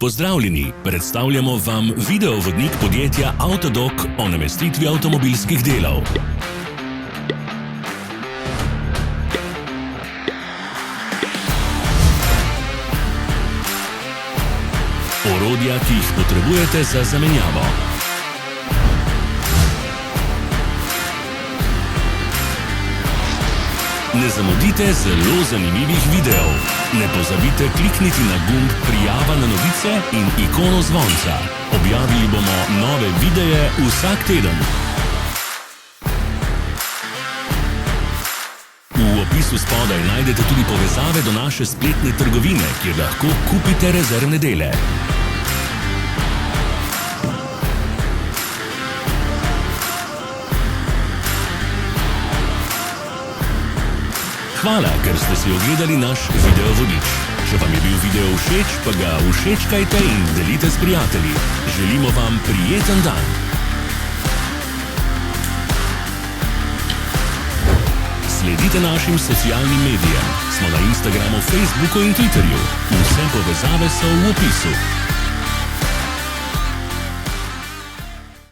Pozdravljeni, predstavljamo vam videovodnik podjetja Avtodok o namestitvi avtomobilskih delov. Orodja, ki jih potrebujete za zamenjavo. Ne zamudite zelo zanimivih videov. Ne pozabite klikniti na gumb prijava na novice in ikono zvonca. Objavili bomo nove videe vsak teden. V opisu spodaj najdete tudi povezave do naše spletne trgovine, kjer lahko kupite rezervne dele. Hvala, ker ste si ogledali naš videovodič. Če vam je bil video všeč, pa ga všečkajte in delite s prijatelji. Želimo vam prijeten dan. Sledite našim socialnim medijem. Smo na Instagramu, Facebooku in Twitterju. Vse povezave so v opisu.